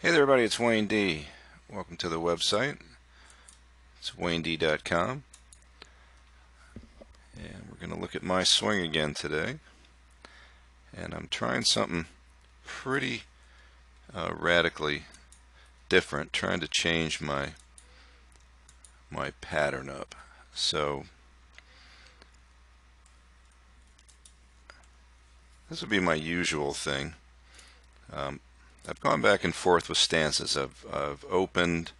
Hey there everybody, it's Wayne D. Welcome to the website. It's WayneD.com, and we're going to look at my swing again today. And I'm trying something pretty radically different, trying to change my pattern up. So this would be my usual thing. I've gone back and forth with stances. I've opened,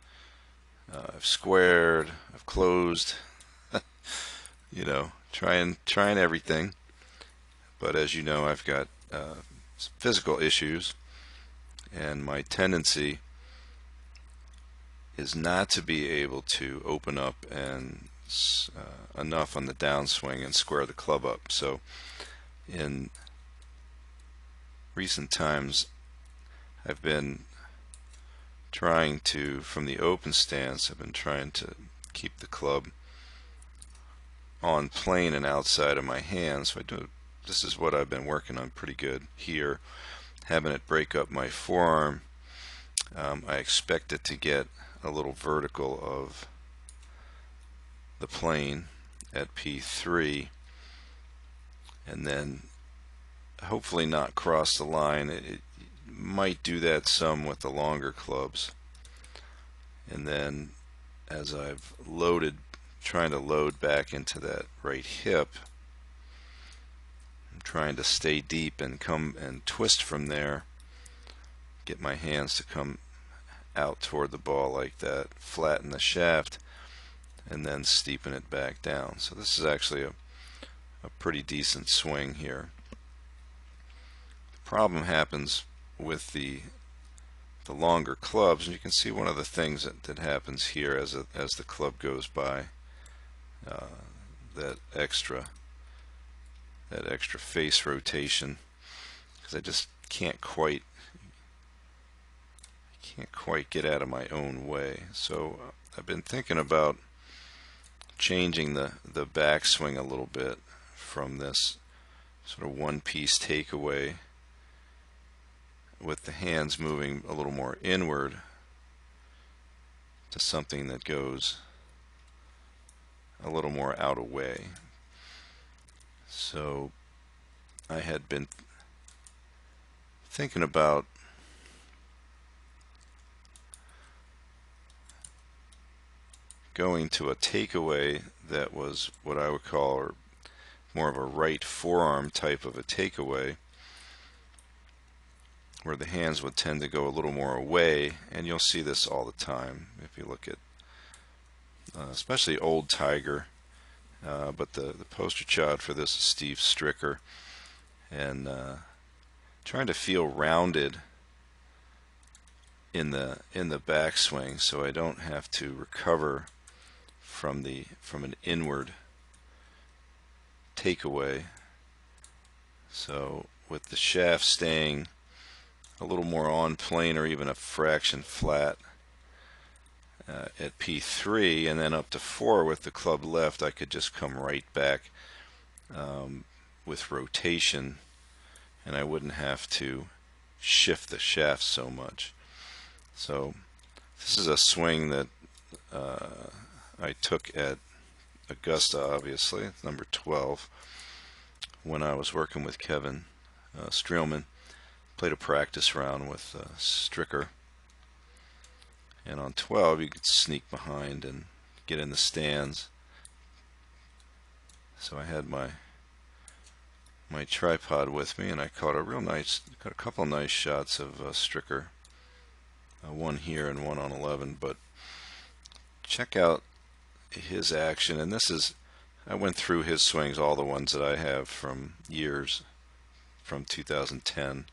I've squared, I've closed, trying everything. But as you know, I've got physical issues, and my tendency is not to be able to open up and enough on the downswing and square the club up. So in recent times, I've been trying to, from the open stance, I've been trying to keep the club on plane and outside of my hand. So this is what I've been working on pretty good here, having it break up my forearm. I expect it to get a little vertical of the plane at P3, and then hopefully not cross the line. It might do that some with the longer clubs. And then as I've loaded, trying to load back into that right hip, I'm trying to stay deep and come and twist from there, get my hands to come out toward the ball like that, flatten the shaft, and then steepen it back down. So this is actually a pretty decent swing here. The problem happens with the longer clubs, and you can see one of the things that happens here as the club goes by, that extra face rotation, because I just can't quite get out of my own way. So I've been thinking about changing the backswing a little bit from this sort of one-piece takeaway with the hands moving a little more inward to something that goes a little more out of way. So I had been thinking about going to a takeaway that was what I would call, or more of a right forearm type of a takeaway, where the hands would tend to go a little more away. And you'll see this all the time if you look at especially old Tiger, but the poster child for this is Steve Stricker, and trying to feel rounded in the backswing, so I don't have to recover from an inward takeaway. So with the shaft staying a little more on plane or even a fraction flat at P3, and then up to 4 with the club left, I could just come right back with rotation, and I wouldn't have to shift the shaft so much. So this is a swing that I took at Augusta, obviously, number 12, when I was working with Kevin Streelman. Played a practice round with Stricker, and on 12 you could sneak behind and get in the stands. So I had my tripod with me, and I caught a couple of nice shots of Stricker, one here and one on 11. But check out his action, and I went through his swings, all the ones that I have from years from 2010,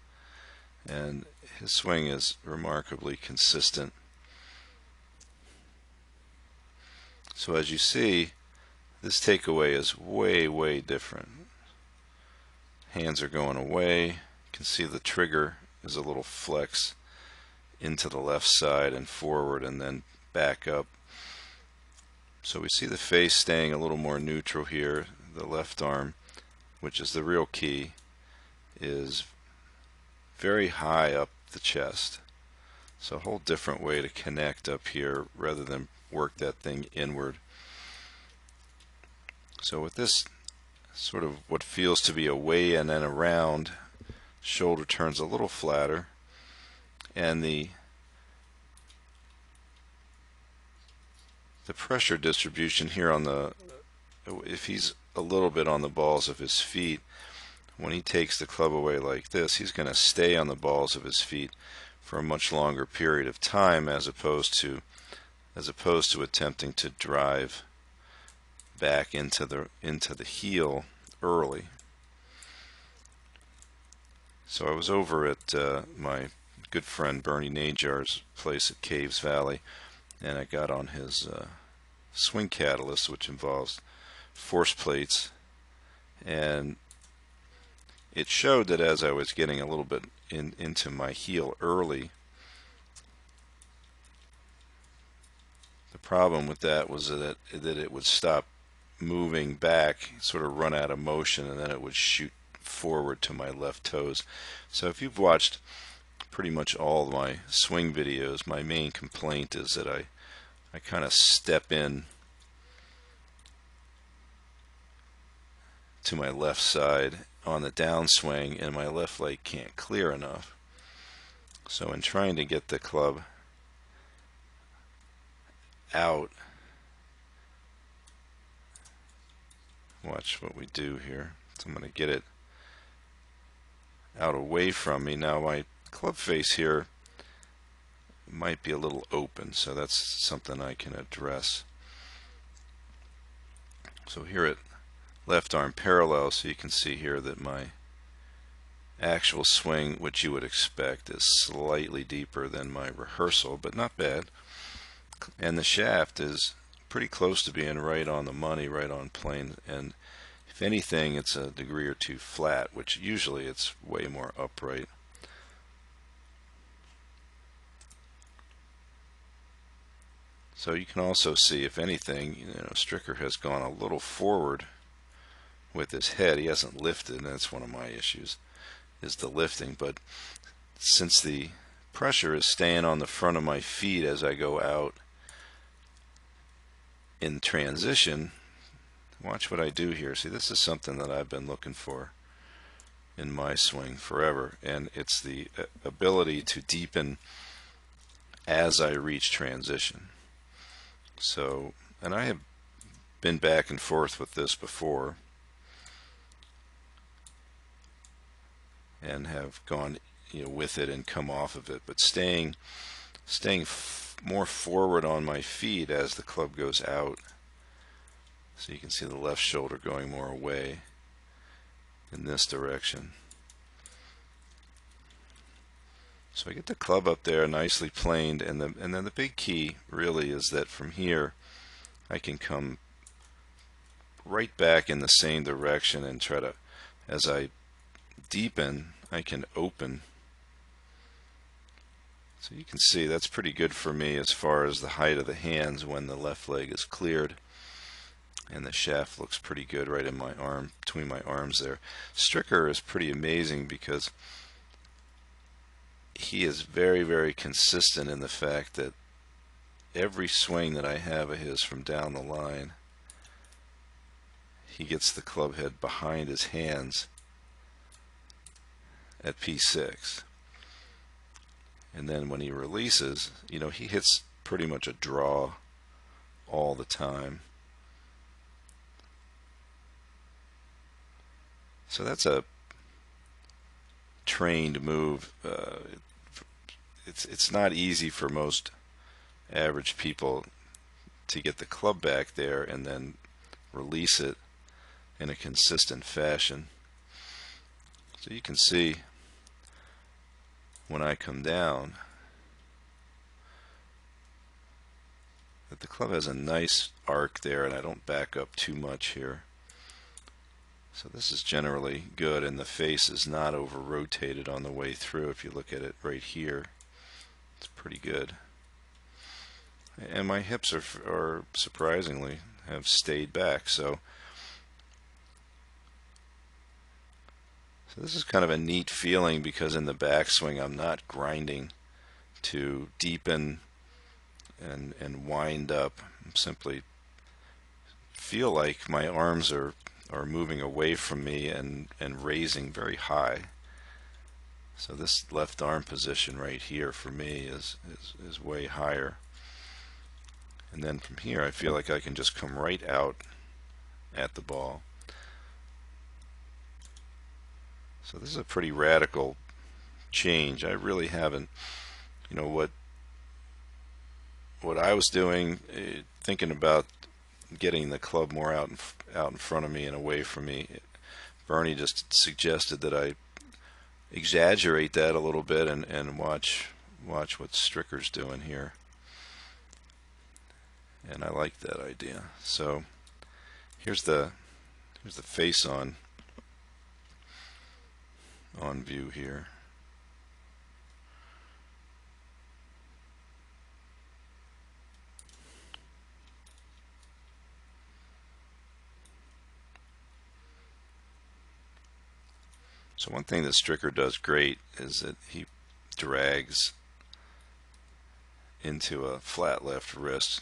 and his swing is remarkably consistent. So as you see, this takeaway is way different. Hands are going away. You can see the trigger is a little flex into the left side and forward and then back up. So we see the face staying a little more neutral here. The left arm, which is the real key, is very high up the chest. So a whole different way to connect up here rather than work that thing inward. So with this sort of what feels to be a way and then around, shoulder turns a little flatter, and the pressure distribution here on the, if he's a little bit on the balls of his feet, when he takes the club away like this, he's going to stay on the balls of his feet for a much longer period of time, as opposed to attempting to drive back into the heel early. So I was over at my good friend Bernie Najar's place at Caves Valley, and I got on his swing catalyst, which involves force plates, and it showed that as I was getting a little bit into my heel early, the problem with that was that it would stop moving back, sort of run out of motion, and then it would shoot forward to my left toes. So if you've watched pretty much all of my swing videos, my main complaint is that I kind of step in to my left side on the downswing, and my left leg can't clear enough. So in trying to get the club out, watch what we do here. So I'm going to get it out away from me. Now my club face here might be a little open, so that's something I can address. So here at left arm parallel, so you can see here that my actual swing, which you would expect, is slightly deeper than my rehearsal, but not bad. And the shaft is pretty close to being right on the money, right on plane, and if anything it's a degree or two flat, which usually it's way more upright. So you can also see, if anything, Stricker has gone a little forward with his head. He hasn't lifted, and that's one of my issues, is the lifting. But since the pressure is staying on the front of my feet as I go out in transition, watch what I do here. See, this is something that I've been looking for in my swing forever, and it's the ability to deepen as I reach transition. So, and I have been back and forth with this before, and have gone with it and come off of it, but staying more forward on my feet as the club goes out. So you can see the left shoulder going more away in this direction. So I get the club up there nicely planed, and then the big key really is that from here I can come right back in the same direction and try to, as I deepen, I can open. So you can see that's pretty good for me as far as the height of the hands when the left leg is cleared, and the shaft looks pretty good right in my arm, between my arms there. Stricker is pretty amazing because he is very, very consistent in the fact that every swing that I have of his from down the line, he gets the club head behind his hands at P6. And then when he releases, he hits pretty much a draw all the time. So that's a trained move. It's not easy for most average people to get the club back there and then release it in a consistent fashion. So you can see when I come down that the club has a nice arc there, and I don't back up too much here. So this is generally good, and the face is not over rotated on the way through. If you look at it right here, it's pretty good. And my hips are surprisingly have stayed back. So this is kind of a neat feeling, because in the backswing I'm not grinding to deepen and wind up. Simply feel like my arms are moving away from me and raising very high. So this left arm position right here for me is way higher. And then from here I feel like I can just come right out at the ball. So this is a pretty radical change. I really haven't, you know, what I was doing, thinking about getting the club more out in front of me and away from me. Bernie just suggested that I exaggerate that a little bit and watch what Stricker's doing here. And I like that idea. So here's the face on view here. So one thing that Stricker does great is that he drags into a flat left wrist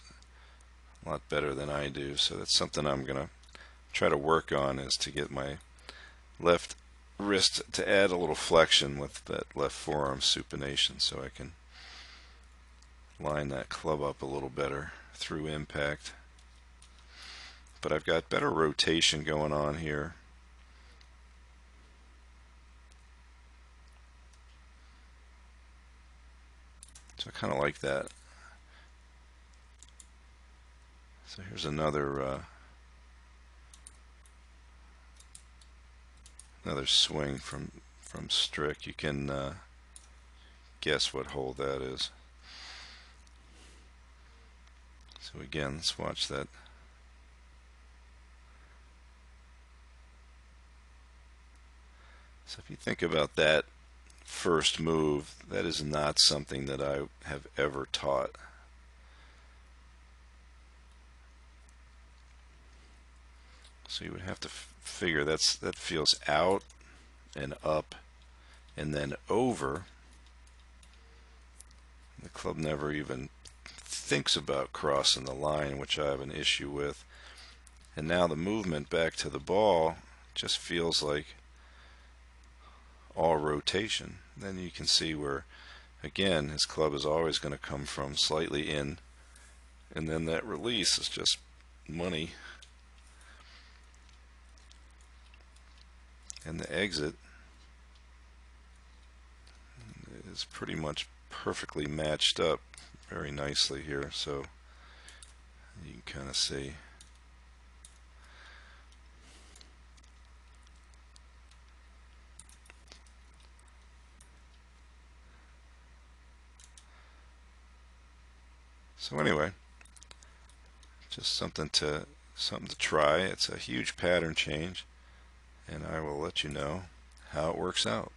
a lot better than I do. So that's something I'm going to try to work on, is to get my left wrist to add a little flexion with that left forearm supination, so I can line that club up a little better through impact. But I've got better rotation going on here. So I kind of like that. So here's another swing from Strick. You can guess what hole that is. So again, let's watch that. So if you think about that first move, that is not something that I have ever taught. So you would have to figure that feels out and up and then over. The club never even thinks about crossing the line, which I have an issue with. And now the movement back to the ball just feels like all rotation. Then you can see where, again, his club is always going to come from slightly in, and then that release is just money. And the exit is pretty much perfectly matched up very nicely here, so you can kind of see. So anyway, just something to try. It's a huge pattern change, and I will let you know how it works out.